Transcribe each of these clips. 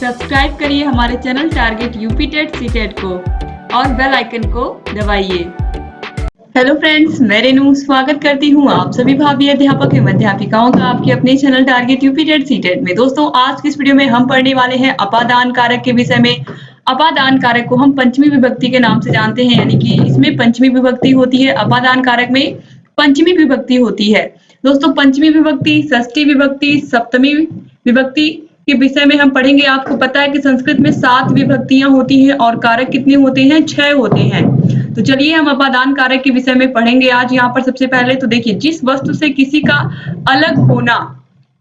Subscribe करिए हमारे channel target UP TET CTET को और बेल आइकन को दबाइए। हेलो फ्रेंड्स, मैं रेनू स्वागत करती हूँ आप सभी भावी अध्यापक एवं अध्यापिकाओं का आपके अपने channel target UP TET CTET में। दोस्तों, आज की इस वीडियो में हम पढ़ने वाले हैं अपादान कारक के विषय में। अपादान कारक को हम पंचमी विभक्ति के नाम से जानते हैं, यानी कि इसमें पंचमी विभक्ति होती है। अपादान कारक में पंचमी विभक्ति होती है। दोस्तों, पंचमी विभक्ति, षष्ठी विभक्ति, सप्तमी विभक्ति के विषय में हम पढ़ेंगे। आपको पता है कि संस्कृत में 7 विभक्तियां होती हैं और कारक कितने होते हैं? 6 होते हैं। तो चलिए हम अपादान कारक के विषय में पढ़ेंगे आज। यहाँ पर सबसे पहले तो देखिए, जिस वस्तु से किसी का अलग होना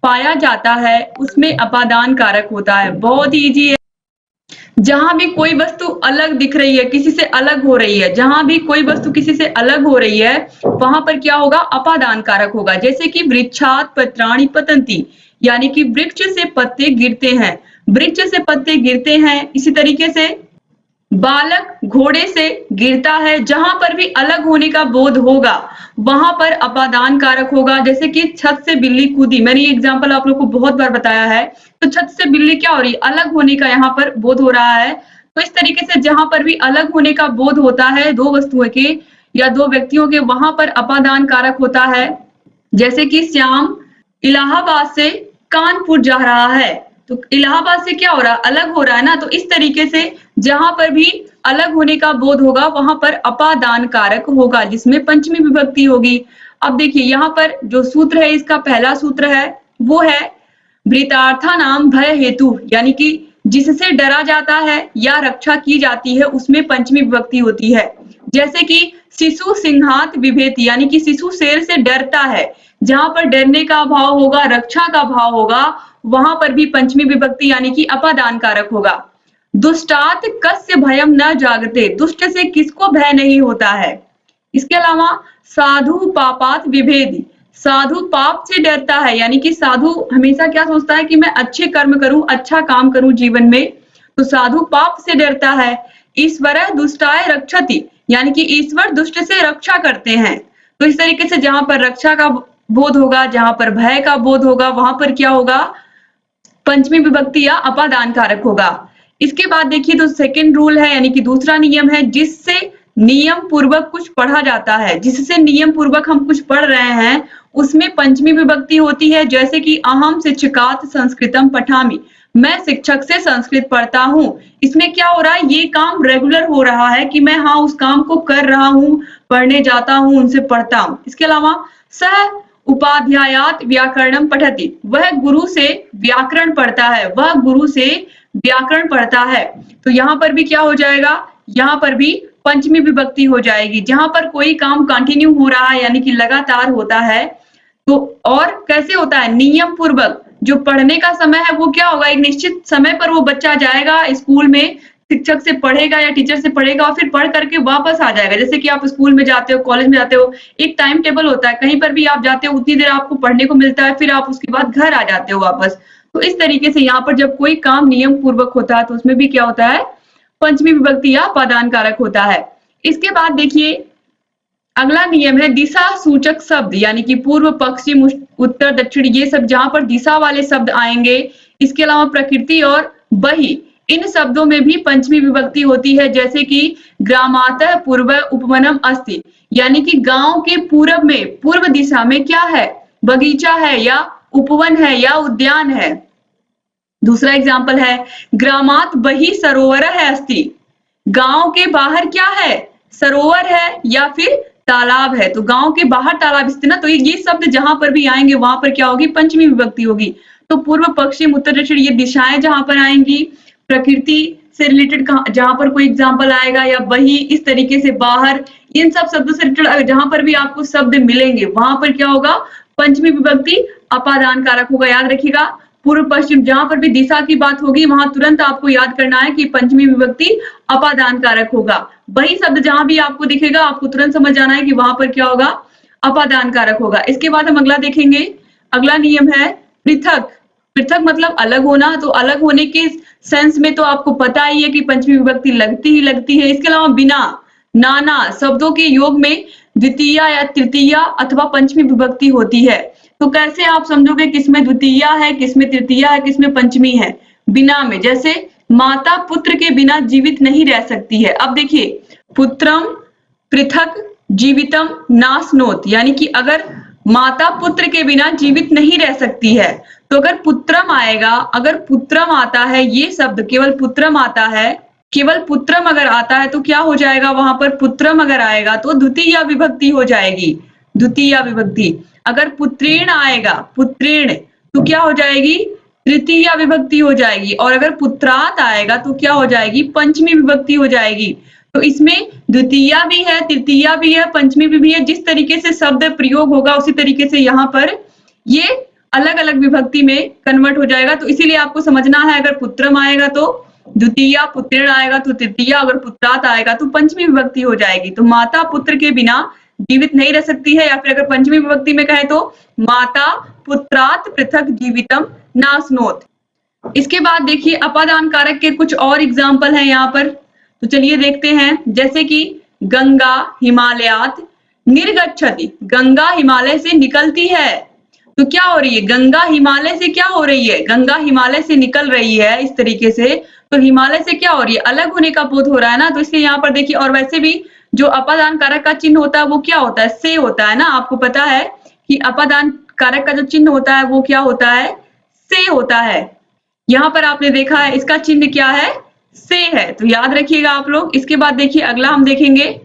पाया जाता है उसमें अपादान कारक होता है। बहुत ही इजी है। जहां भी कोई वस्तु अलग दिख रही है, किसी से अलग हो रही है, जहां भी कोई वस्तु किसी से अलग हो रही है वहां पर क्या होगा? अपादान कारक होगा। जैसे कि वृक्षात पत्राणि पतन्ति, यानी कि वृक्ष से पत्ते गिरते हैं, वृक्ष से पत्ते गिरते हैं। इसी तरीके से बालक घोड़े से गिरता है। जहां पर भी अलग होने का बोध होगा वहां पर अपादान कारक होगा। जैसे कि छत से बिल्ली कूदी, मैंने ये एग्जांपल आप लोग को बहुत बार बताया है। तो छत से बिल्ली क्या हो रही है? अलग होने का यहाँ पर बोध हो रहा है। तो इस तरीके से जहां पर भी अलग होने का बोध होता है दो वस्तुओं के या दो व्यक्तियों के, वहां पर अपादान कारक होता है। जैसे कि श्याम इलाहाबाद से कानपुर जा रहा है, तो इलाहाबाद से क्या हो रहा है? अलग हो रहा है ना। तो इस तरीके से जहां पर भी अलग होने का बोध होगा वहां पर अपादान कारक होगा, जिसमें पंचमी विभक्ति होगी। अब देखिए यहाँ पर जो सूत्र है, इसका पहला सूत्र है वो है वृतार्था नाम भय हेतु, यानी कि जिससे डरा जाता है या रक्षा की जाती है उसमें पंचमी विभक्ति होती है। जैसे कि शिशु सिंहात विभेति, यानी कि शिशु शेर से डरता है। जहां पर डरने का भाव होगा, रक्षा का भाव होगा, वहां पर भी पंचमी विभक्ति यानी कि अपादान कारक होगा। दुष्टात कस्य भयम न जागते, दुष्ट से किसको भय नहीं होता है। इसके अलावा साधु पापात विभेदी, साधु पाप से डरता है, यानी कि साधु हमेशा क्या सोचता है कि मैं अच्छे कर्म करूं, अच्छा काम करूं जीवन में। तो साधु पाप से डरता है। ईश्वर दुष्टाय रक्षति, यानी कि ईश्वर दुष्ट से रक्षा करते हैं। तो इस तरीके से जहां पर रक्षा का बोध होगा, जहां पर भय का बोध होगा, वहां पर क्या होगा? पंचमी विभक्ति या अपादान कारक होगा। इसके बाद देखिए, तो सेकंड रूल है, यानी कि दूसरा नियम है, जिससे नियम पूर्वक कुछ पढ़ा जाता है। जिससे नियम पूर्वक हम कुछ पढ़ रहे हैं उसमें पंचमी विभक्ति होती है। जैसे कि अहम शिक्षकात संस्कृतम पठामि, मैं शिक्षक से संस्कृत पढ़ता हूँ। इसमें क्या हो रहा है? ये काम रेगुलर हो रहा है कि मैं हाँ उस काम को कर रहा हूँ, पढ़ने जाता हूँ, उनसे पढ़ता हूँ। इसके अलावा सह उपाध्यायात व्याकरणम पठति, वह गुरु से व्याकरण पढ़ता है, वह गुरु से व्याकरण पढ़ता है। तो यहाँ पर भी क्या हो जाएगा? यहाँ पर भी पंचमी विभक्ति हो जाएगी। जहां पर कोई काम कंटिन्यू हो रहा है, यानी कि लगातार होता है। तो और कैसे होता है? नियम पूर्वक। जो पढ़ने का समय है वो क्या होगा? एक निश्चित समय पर वो बच्चा जाएगा स्कूल में, शिक्षक से पढ़ेगा या टीचर से पढ़ेगा और फिर पढ़ करके वापस आ जाएगा। जैसे कि आप स्कूल में जाते हो, कॉलेज में जाते हो, एक टाइम टेबल होता है, कहीं पर भी आप जाते हो उतनी देर आपको पढ़ने को मिलता है, फिर आप उसके बाद घर आ जाते हो वापस। तो इस तरीके से यहाँ पर जब कोई काम नियम पूर्वक होता है तो उसमें भी क्या होता है? पंचमी विभक्ति या अपादान कारक होता है। इसके बाद देखिए, अगला नियम है दिशा सूचक शब्द, यानी कि पूर्व, पश्चिम, उत्तर, दक्षिण, ये सब जहां पर दिशा वाले शब्द आएंगे। इसके अलावा प्रकृति और बहि, इन शब्दों में भी पंचमी विभक्ति होती है। जैसे कि ग्रामातः पूर्व उपवनम अस्ति, यानी कि गांव के पूर्व में, पूर्व दिशा में क्या है? बगीचा है या उपवन है या उद्यान है। दूसरा एग्जाम्पल है ग्रामात बहि सरोवर है अस्ति, गांव के बाहर क्या है? सरोवर है या फिर तालाब है। तो गांव के बाहर तालाब स्थित ना। तो ये शब्द जहां पर भी आएंगे वहां पर क्या होगी? पंचमी विभक्ति होगी। तो पूर्व, पश्चिम, उत्तर, दक्षिण, ये दिशाएं जहां पर आएंगी। प्रकृति से रिलेटेड जहां पर कोई एग्जाम्पल आएगा, या वही इस तरीके से बाहर, इन सब शब्दों से रिलेटेड जहां पर भी आपको शब्द मिलेंगे वहां पर क्या होगा? पंचमी विभक्ति अपादान कारक होगा। याद रखिएगा, पूर्व, पश्चिम, जहां पर भी दिशा की बात होगी वहां तुरंत आपको याद करना है कि पंचमी विभक्ति अपादान कारक होगा। वही शब्द जहां भी आपको दिखेगा आपको तुरंत समझ जाना है कि वहां पर क्या होगा? अपादान कारक होगा। इसके बाद हम अगला देखेंगे। अगला नियम है पृथक। पृथक मतलब अलग होना। तो अलग होने के सेंस में तो आपको पता ही है कि पंचमी विभक्ति लगती ही लगती है। इसके अलावा बिना, नाना शब्दों के योग में द्वितीया या तृतीया अथवा पंचमी विभक्ति होती है। तो कैसे आप समझोगे किसमें द्वितीया है, किसमें तृतीया है, किसमें पंचमी है? बिना में, जैसे माता पुत्र के बिना जीवित नहीं रह सकती है। अब देखिए, पुत्रम पृथक जीवितम नाश्नोत, यानी कि अगर माता पुत्र के बिना जीवित नहीं रह सकती है, तो अगर पुत्रम आएगा, अगर पुत्रम आता है, ये शब्द केवल पुत्रम आता है, केवल पुत्रम अगर आता है तो क्या हो जाएगा, वहां पर पुत्रम अगर आएगा तो द्वितीय विभक्ति हो जाएगी, द्वितीय विभक्ति। अगर पुत्रेण आएगा, पुत्रेण, तो क्या हो जाएगी, तृतीय विभक्ति हो जाएगी। और अगर पुत्रात आएगा तो क्या हो जाएगी, पंचमी विभक्ति हो जाएगी। तो इसमें द्वितीय भी है, तृतीय भी है, पंचमी भी है। जिस तरीके से शब्द प्रयोग होगा उसी तरीके से यहाँ पर ये अलग अलग विभक्ति में कन्वर्ट हो जाएगा। तो इसीलिए आपको समझना है, अगर पुत्रम आएगा तो द्वितीय, पुत्रेण आएगा तो तृतीय, अगर पुत्रात आएगा तो पंचमी विभक्ति हो जाएगी। तो माता पुत्र के बिना जीवित नहीं रह सकती है, या फिर अगर पंचमी विभक्ति में कहे तो माता पुत्रात पृथक जीवितम नाश्नोत। इसके बाद देखिए अपादान कारक के कुछ और एग्जाम्पल हैं यहाँ पर, तो चलिए देखते हैं। जैसे कि गंगा हिमालयात निर्गच्छति, गंगा हिमालय से निकलती है। तो क्या हो रही है, गंगा हिमालय से क्या हो रही है, गंगा हिमालय से निकल रही है इस तरीके से। तो हिमालय से क्या हो रही है, अलग होने का बोध हो रहा है ना, तो इसलिए यहाँ पर देखिए। और वैसे भी जो अपादान कारक का चिन्ह होता है वो क्या होता है, से होता है ना। आपको पता है कि अपादान कारक का जो चिन्ह होता है वो क्या होता है, से होता है। यहाँ पर आपने देखा है इसका चिन्ह क्या है, से है, तो याद रखिएगा आप लोग। इसके बाद देखिए अगला हम देखेंगे,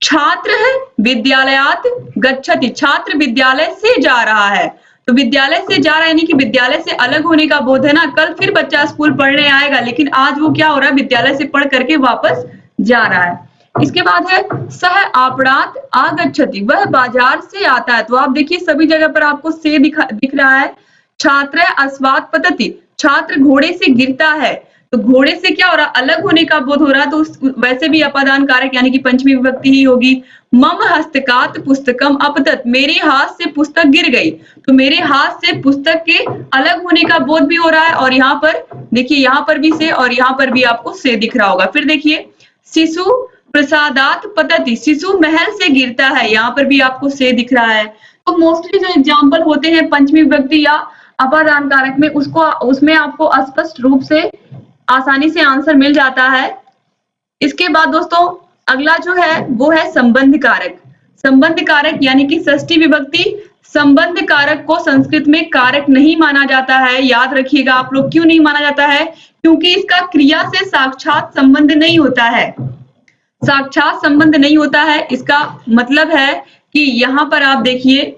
छात्र विद्यालयात गच्छति, छात्र विद्यालय से जा रहा है। तो विद्यालय से जा रहा है यानी कि विद्यालय से अलग होने का बोध है ना। कल फिर बच्चा स्कूल पढ़ने आएगा, लेकिन आज वो क्या हो रहा है, विद्यालय से पढ़ करके वापस जा रहा है। इसके बाद है सह आपणात आगच्छति, वह बाजार से आता है। तो आप देखिए सभी जगह पर आपको से दिख रहा है। छात्र अश्वात पतति, छात्र घोड़े से गिरता है। तो घोड़े से क्या हो रहा, अलग होने का बोध हो रहा है, तो वैसे भी अपादान कारक यानी कि पंचमी विभक्ति ही होगी। मम हस्तकात पुस्तकम अपतत, मेरे हाथ से पुस्तक गिर गई। तो मेरे हाथ से पुस्तक के अलग होने का बोध भी हो रहा है। और यहाँ पर देखिए, यहाँ पर भी से और यहाँ पर भी आपको से दिख रहा होगा। फिर देखिए शिशु प्रसादात पतति, शिशु महल से गिरता है, यहाँ पर भी आपको से दिख रहा है। तो मोस्टली जो एग्जाम्पल होते हैं पंचमी विभक्ति या अपादान कारक में, उसमें आपको स्पष्ट रूप से आसानी से आंसर मिल जाता है। इसके बाद दोस्तों अगला जो है वो है संबंध कारक। संबंध कारक यानी कि षष्ठी विभक्ति। संबंध कारक को संस्कृत में कारक नहीं माना जाता है, याद रखिएगा आप लोग। क्यों नहीं माना जाता है, क्योंकि इसका क्रिया से साक्षात संबंध नहीं होता है, साक्षात संबंध नहीं होता है। इसका मतलब है कि यहाँ पर आप देखिए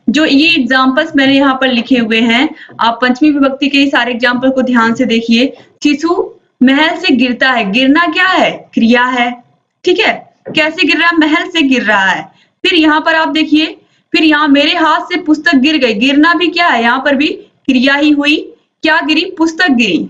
जो ये एग्जाम्पल्स मैंने यहाँ पर लिखे हुए हैं, आप पंचमी विभक्ति के सारे एग्जाम्पल को ध्यान से देखिए। शिशु महल से गिरता है, गिरना क्या है, क्रिया है, ठीक है। कैसे गिर रहा है, महल से गिर रहा है। फिर यहाँ पर आप देखिए, फिर यहाँ मेरे हाथ से पुस्तक गिर गई, गिरना भी क्या है, यहाँ पर भी क्रिया ही हुई। क्या गिरी, पुस्तक गिरी।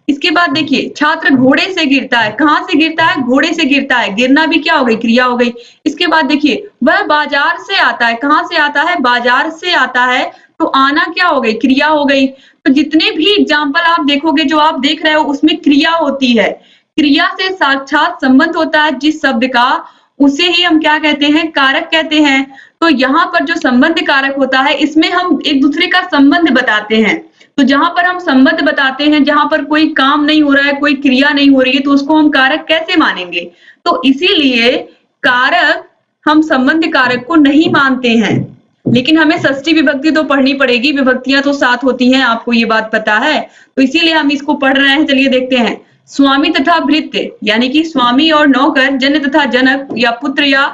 इसके बाद देखिए छात्र घोड़े से गिरता है, कहाँ से गिरता है, घोड़े से गिरता है, गिरना भी क्या हो गई, क्रिया हो गई। इसके बाद देखिए वह बाजार से आता है, कहाँ से आता है, बाजार से आता है, तो आना क्या हो गई, क्रिया हो गई। तो जितने भी एग्जाम्पल आप देखोगे, जो आप देख रहे हो, उसमें क्रिया होती है। क्रिया से साक्षात संबंध होता है जिस शब्द का, उसे ही हम क्या कहते हैं, कारक कहते हैं। तो यहाँ पर जो संबंध कारक होता है, इसमें हम एक दूसरे का संबंध बताते हैं। तो जहां पर हम संबंध बताते हैं, जहां पर कोई काम नहीं हो रहा है, कोई क्रिया नहीं हो रही है, तो उसको हम कारक कैसे मानेंगे। तो इसीलिए कारक, हम संबंध कारक को नहीं मानते हैं। लेकिन हमें षष्ठी विभक्ति तो पढ़नी पड़ेगी, विभक्तियां तो 7 होती हैं, आपको ये बात पता है, तो इसीलिए हम इसको पढ़ रहे हैं। चलिए देखते हैं। स्वामी तथा भृत्य यानी कि स्वामी और नौकर, जन तथा जनक या पुत्र या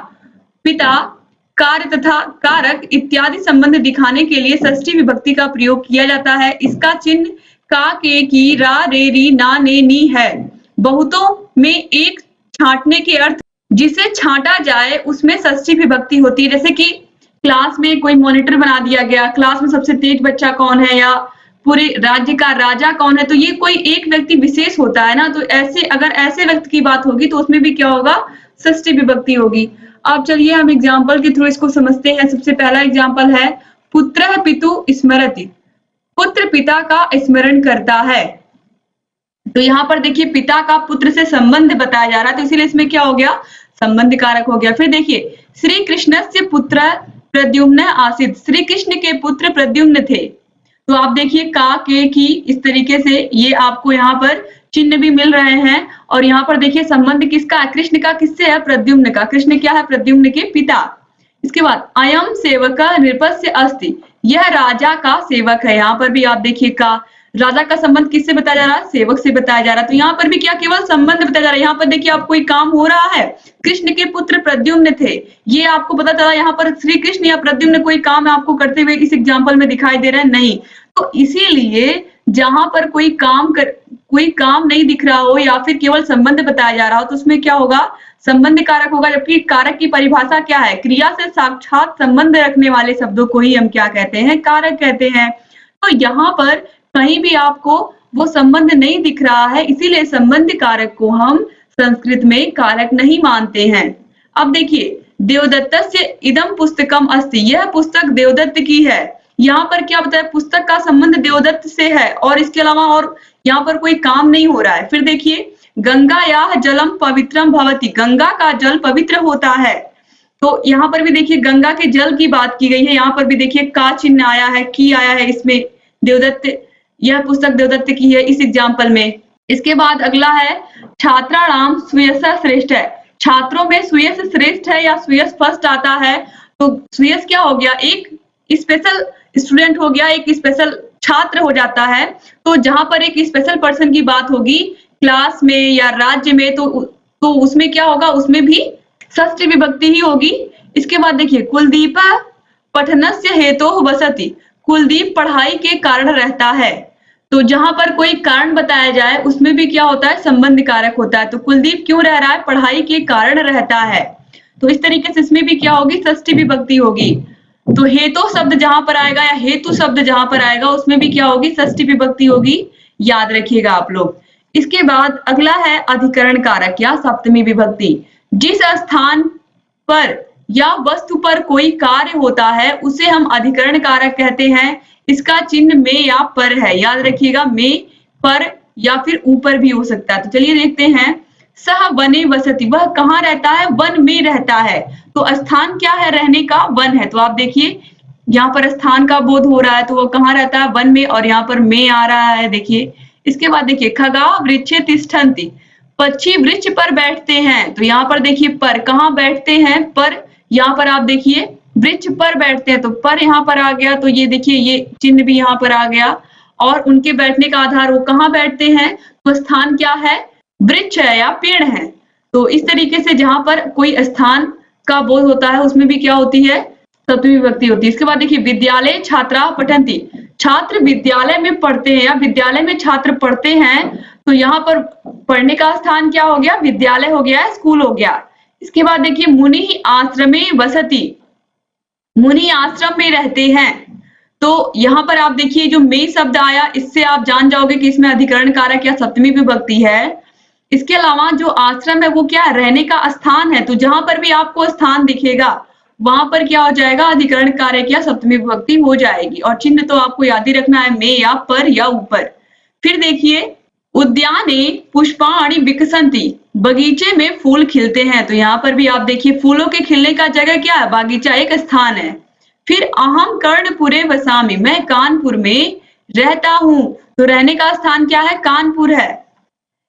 पिता, कार्य तथा कारक इत्यादि संबंध दिखाने के लिए षष्ठी विभक्ति का प्रयोग किया जाता है। इसका चिन्ह का, के, की, रा, रे, री, ना, ने, नी है। बहुतों में एक छांटने के अर्थ, जिसे छांटा जाए उसमें षष्ठी विभक्ति होती है। जैसे कि क्लास में कोई मॉनिटर बना दिया गया, क्लास में सबसे तेज बच्चा कौन है या पूरे राज्य का राजा कौन है, तो ये कोई एक व्यक्ति विशेष होता है ना। तो ऐसे, अगर ऐसे व्यक्ति की बात होगी तो उसमें भी क्या होगा, षष्ठी विभक्ति होगी। अब चलिए हम एग्जाम्पल के थ्रू इसको समझते हैं। सबसे पहला एग्जाम्पल है पुत्रः पितु स्मरति, पुत्र पिता का स्मरण करता है। तो यहाँ पर देखिए पिता का पुत्र से संबंध बताया जा रहा है, तो इसीलिए इसमें क्या हो गया, संबंध कारक हो गया। फिर देखिए श्री कृष्ण से पुत्र प्रद्युम्न आसीत्, श्री कृष्ण के पुत्र प्रद्युम्न थे। तो आप देखिए का, के, की, इस तरीके से ये आपको यहाँ पर चिन्ह भी मिल रहे हैं। और यहाँ पर देखिए संबंध किसका है? कृष्ण का किससे है? प्रद्युम्न का। कृष्ण क्या है? प्रद्युम्न के पिता। इसके बाद अयम सेवक नृपस्य अस्ति, यह राजा का सेवक है। यहाँ पर भी आप देखिए का, राजा का संबंध किससे बताया जा रहा है? सेवक से बताया जा रहा है। तो यहाँ पर भी क्या केवल संबंध बताया जा रहा है। यहाँ पर देखिए आप कोई काम हो रहा है, कृष्ण के पुत्र प्रद्युम्न थे, ये आपको पता चला। यहाँ पर श्री कृष्ण या प्रद्युम्न कोई काम आपको करते हुए इस एग्जाम्पल में दिखाई दे रहा है? नहीं। तो इसीलिए जहां पर कोई काम नहीं दिख रहा हो या फिर केवल संबंध बताया जा रहा हो तो उसमें क्या होगा? संबंध कारक होगा। जबकि कारक की परिभाषा क्या है? क्रिया से साक्षात संबंध रखने वाले शब्दों को ही हम क्या कहते हैं? कारक कहते हैं। तो यहाँ पर कहीं भी आपको वो संबंध नहीं दिख रहा है, इसीलिए संबंध कारक को हम संस्कृत में कारक नहीं मानते हैं। अब देखिए देवदत्तस्य इदम पुस्तकम अस्ति, यह पुस्तक देवदत्त की है। यहाँ पर क्या बताया? पुस्तक का संबंध देवदत्त से है और इसके अलावा और यहाँ पर कोई काम नहीं हो रहा है। फिर देखिए गंगायाः जलम पवित्रम भवति, गंगा का जल पवित्र होता है। तो यहाँ पर भी देखिए गंगा के जल की बात की गई है। यहाँ पर भी देखिए का चिन्ह आया है, की आया है, इसमें देवदत्त, यह पुस्तक देवदत्त की है इस एग्जाम्पल में। इसके बाद अगला है छात्राणाम सुयश श्रेष्ठ है, छात्रों में सुयश श्रेष्ठ है या सुयश फर्स्ट आता है। तो सुयश क्या हो गया? एक स्पेशल स्टूडेंट हो गया, एक स्पेशल छात्र हो जाता है। तो जहां पर एक स्पेशल पर्सन की बात होगी क्लास में या राज्य में तो उसमें क्या होगा? उसमें भी षष्ठी विभक्ति ही होगी। इसके बाद देखिए कुलदीप पठनस्य हेतोः वसति, कुलदीप पढ़ाई के कारण रहता है। तो जहां पर कोई कारण बताया जाए उसमें भी क्या होता है? संबंध कारक होता है। तो कुलदीप क्यों रह रहा है? पढ़ाई के कारण रहता है। तो इस तरीके से इसमें भी क्या होगी? षष्ठी विभक्ति होगी। तो हेतु शब्द जहां पर आएगा या हेतु शब्द जहां पर आएगा उसमें भी क्या होगी? षष्ठी विभक्ति होगी, याद रखिएगा आप लोग। इसके बाद अगला है अधिकरण कारक या सप्तमी विभक्ति। जिस स्थान पर या वस्तु पर कोई कार्य होता है उसे हम अधिकरण कारक कहते हैं। इसका चिन्ह में या पर है, याद रखिएगा, में, पर या फिर ऊपर भी हो सकता है। तो चलिए देखते हैं। सह वने वसति, वह कहाँ रहता है? वन में रहता है। तो स्थान क्या है रहने का? वन है। तो आप देखिए यहाँ पर स्थान का बोध हो रहा है, तो वो कहाँ रहता है? वन में। और यहाँ पर में आ रहा है, देखिए। इसके बाद देखिए खगा वृक्षे तिष्ठन्ति, पक्षी वृक्ष पर बैठते हैं। तो यहाँ पर देखिए पर, कहाँ बैठते हैं? पर। यहाँ पर आप देखिए वृक्ष पर बैठते हैं, तो पर यहाँ पर आ गया। तो ये देखिए ये चिन्ह भी यहाँ पर आ गया। और उनके बैठने का आधार वो कहाँ बैठते हैं? तो स्थान क्या है? वृक्ष है या पेड़ है। तो इस तरीके से जहां पर कोई स्थान का बोध होता है उसमें भी क्या होती है? सप्तमी विभक्ति होती है। इसके बाद देखिए विद्यालय छात्रा पठन्ति, छात्र विद्यालय में पढ़ते हैं या विद्यालय में छात्र पढ़ते हैं। तो यहाँ पर पढ़ने का स्थान क्या हो गया? विद्यालय हो गया, स्कूल हो गया। इसके बाद देखिए मुनि आश्रमे वसति, मुनि आश्रम में रहते हैं। तो यहाँ पर आप देखिए जो में शब्द आया, इससे आप जान जाओगे कि इसमें अधिकरण कारक या सप्तमी विभक्ति है। इसके अलावा जो आश्रम है वो क्या है? रहने का स्थान है। तो जहां पर भी आपको स्थान दिखेगा वहां पर क्या हो जाएगा? अधिकरण कारक या सप्तमी विभक्ति हो जाएगी। और चिन्ह तो आपको याद ही रखना है, में या पर या ऊपर। फिर देखिए उद्याने पुष्पाणि विकसन्ति, बगीचे में फूल खिलते हैं। तो यहाँ पर भी आप देखिए फूलों के खिलने का जगह क्या है? बागीचा एक स्थान है। फिर अहम कर्णपुरे वसामि, मैं कानपुर में रहता हूं। तो रहने का स्थान क्या है? कानपुर है।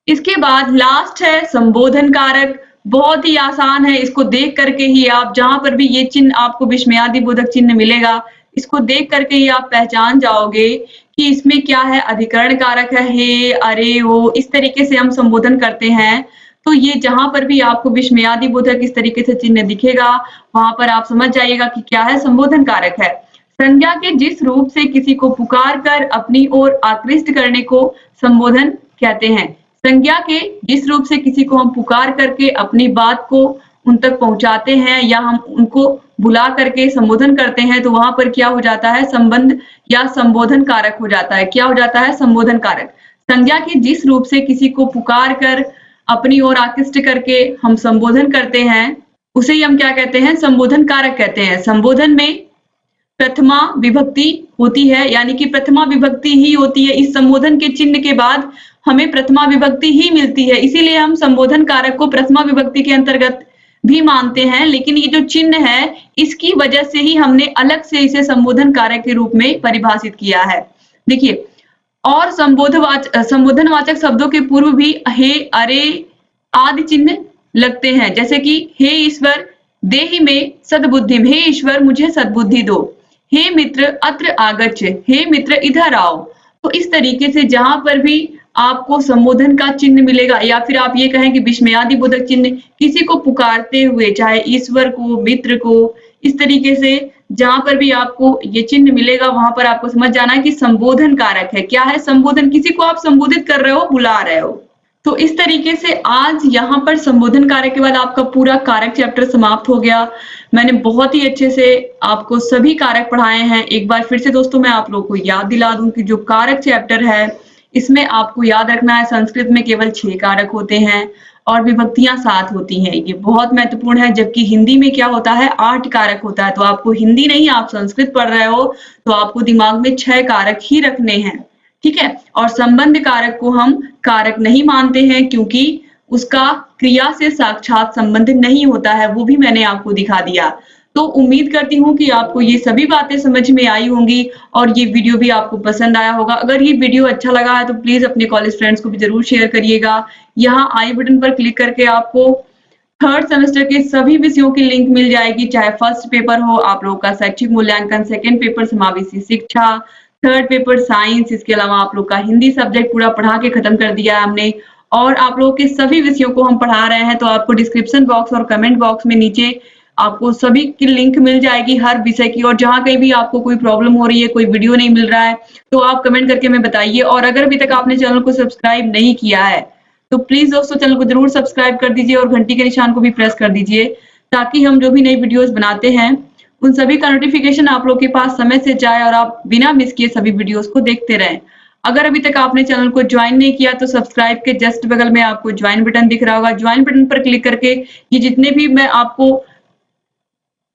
इसके बाद लास्ट है संबोधन कारक, बहुत ही आसान है। इसको देख करके ही आप, जहां पर भी ये चिन्ह आपको विस्मयादि बोधक चिन्ह मिलेगा, इसको देख करके ही आप पहचान जाओगे कि इसमें क्या है? अधिकरण कारक है। हे, अरे, वो, इस तरीके से हम संबोधन करते हैं। तो ये जहां पर भी आपको विस्मयादि बोधक इस तरीके से चिन्ह दिखेगा वहां पर आप समझ जाइएगा कि क्या है? संबोधन कारक है। संज्ञा के जिस रूप से किसी को पुकार कर अपनी ओर आकृष्ट करने को संबोधन कहते हैं। संज्ञा के जिस रूप से किसी को हम पुकार करके अपनी बात को उन तक पहुंचाते हैं या हम उनको बुला करके संबोधन करते हैं, तो वहां पर क्या हो जाता है? संबंध या संबोधन कारक हो जाता है। क्या हो जाता है? संबोधन कारक। संज्ञा के जिस रूप से किसी को पुकार कर अपनी ओर आकृष्ट करके हम संबोधन करते हैं उसे ही हम क्या कहते हैं? संबोधन कारक कहते हैं। संबोधन में प्रथमा विभक्ति होती है, यानी कि प्रथमा विभक्ति ही होती है। इस संबोधन के चिन्ह के बाद हमें प्रथमा विभक्ति ही मिलती है, इसीलिए हम संबोधन कारक को प्रथमा विभक्ति के अंतर्गत भी मानते हैं। लेकिन ये जो चिन्ह है इसकी वजह से ही हमने अलग से इसे संबोधन कारक के रूप में परिभाषित किया है। देखिए, और संबोधनवाचक शब्दों के पूर्व भी हे, अरे आदि चिन्ह लगते हैं, जैसे कि हे ईश्वर देहि मे सद्बुद्धिम, हे ईश्वर मुझे सद्बुद्धि दो, हे मित्र अत्र आगच्छ, हे मित्र इधर आओ। तो इस तरीके से जहां पर भी आपको संबोधन का चिन्ह मिलेगा या फिर आप ये कहें कि विस्मयादि बोधक चिन्ह किसी को पुकारते हुए, चाहे ईश्वर को, मित्र को, इस तरीके से जहां पर भी आपको ये चिन्ह मिलेगा वहां पर आपको समझ जाना है कि संबोधन कारक है। क्या है संबोधन? किसी को आप संबोधित कर रहे हो, बुला रहे हो। तो इस तरीके से आज यहाँ पर संबोधन कारक के बाद आपका पूरा कारक चैप्टर समाप्त हो गया। मैंने बहुत ही अच्छे से आपको सभी कारक पढ़ाए हैं। एक बार फिर से दोस्तों मैं आप लोगों को याद दिला दूं कि जो कारक चैप्टर है इसमें आपको याद रखना है संस्कृत में केवल 6 कारक होते हैं और विभक्तियां 7 होती हैं। ये बहुत महत्वपूर्ण है, जबकि हिंदी में क्या होता है 8 कारक होता है। तो आपको हिंदी नहीं, आप संस्कृत पढ़ रहे हो तो आपको दिमाग में 6 कारक ही रखने हैं, ठीक है। और संबंध कारक को हम कारक नहीं मानते हैं क्योंकि उसका क्रिया से साक्षात संबंध नहीं होता है, वो भी मैंने आपको दिखा दिया। तो उम्मीद करती हूँ कि आपको ये सभी बातें समझ में आई होंगी और ये वीडियो भी आपको पसंद आया होगा। अगर ये वीडियो अच्छा लगा है तो प्लीज अपने कॉलेज फ्रेंड्स को भी जरूर शेयर करिएगा। यहाँ आई बटन पर क्लिक करके आपको 3rd सेमेस्टर के सभी विषयों की लिंक मिल जाएगी, चाहे फर्स्ट पेपर हो आप लोगों का शैक्षिक मूल्यांकन, 2nd पेपर समावेशी शिक्षा, 3rd पेपर साइंस, इसके अलावा आप लोग का हिंदी सब्जेक्ट पूरा पढ़ा के खत्म कर दिया है हमने और आप लोगों के सभी विषयों को हम पढ़ा रहे हैं। तो आपको डिस्क्रिप्शन बॉक्स और कमेंट बॉक्स में नीचे आपको सभी की लिंक मिल जाएगी हर विषय की। और जहां कहीं भी आपको कोई प्रॉब्लम हो रही है, कोई वीडियो नहीं मिल रहा है, तो आप कमेंट करके हमें बताइए। और अगर अभी तक आपने चैनल को सब्सक्राइब नहीं किया है तो प्लीज दोस्तों चैनल को जरूर सब्सक्राइब कर दीजिए और घंटी के निशान को भी प्रेस कर दीजिए ताकि हम जो भी नई वीडियोस बनाते हैं उन सभी का नोटिफिकेशन आप लोग के पास समय से जाए और आप बिना मिस किए सभी वीडियोस को देखते रहें। अगर अभी तक आपने चैनल को ज्वाइन नहीं किया तो सब्सक्राइब के जस्ट बगल में आपको ज्वाइन बटन दिख रहा होगा। ज्वाइन बटन पर क्लिक करके ये जितने भी मैं आपको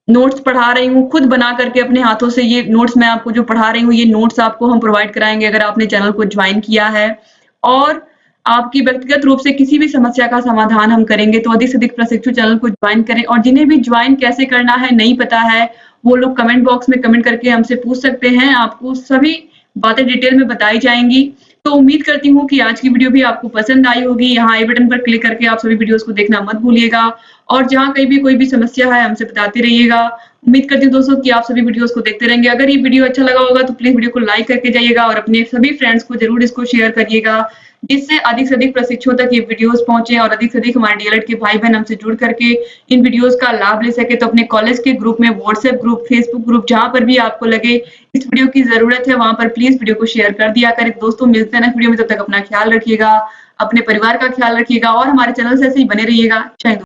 नोट्स पढ़ा रही हूँ खुद बना करके अपने हाथों से, ये नोट्स मैं आपको जो पढ़ा रही हूँ ये नोट्स आपको हम प्रोवाइड कराएंगे अगर आपने चैनल को ज्वाइन किया है। और आपकी व्यक्तिगत रूप से किसी भी समस्या का समाधान हम करेंगे। तो अधिक से अधिक प्रशिक्षु चैनल को ज्वाइन करें और जिन्हें भी ज्वाइन कैसे करना है नहीं पता है वो लोग कमेंट बॉक्स में कमेंट करके हमसे पूछ सकते हैं, आपको सभी बातें डिटेल में बताई जाएंगी। तो उम्मीद करती हूँ कि आज की वीडियो भी आपको पसंद आई होगी। यहाँ आई बटन पर क्लिक करके आप सभी वीडियोस को देखना मत भूलिएगा और जहाँ कहीं भी कोई भी समस्या है हमसे बताते रहिएगा। उम्मीद करती हूँ दोस्तों कि आप सभी वीडियोस को देखते रहेंगे। अगर ये वीडियो अच्छा लगा होगा तो प्लीज वीडियो को लाइक करके जाइएगा और अपने सभी फ्रेंड्स को जरूर इसको शेयर करिएगा जिससे अधिक से अधिक प्रशिक्षुओं तक ये वीडियोस पहुंचे और अधिक से अधिक हमारे डीएलएड के भाई बहन हमसे जुड़ करके इन वीडियोस का लाभ ले सके। तो अपने कॉलेज के ग्रुप में, व्हाट्सएप ग्रुप, फेसबुक ग्रुप, जहां पर भी आपको लगे इस वीडियो की जरूरत है वहां पर प्लीज वीडियो को शेयर कर दिया करें। दोस्तों मिलते हैं नेक्स्ट वीडियो में, तब तक अपना ख्याल रखिएगा, अपने परिवार का ख्याल रखिएगा और हमारे चैनल से ऐसे ही बने रहिएगा। जय हिंद।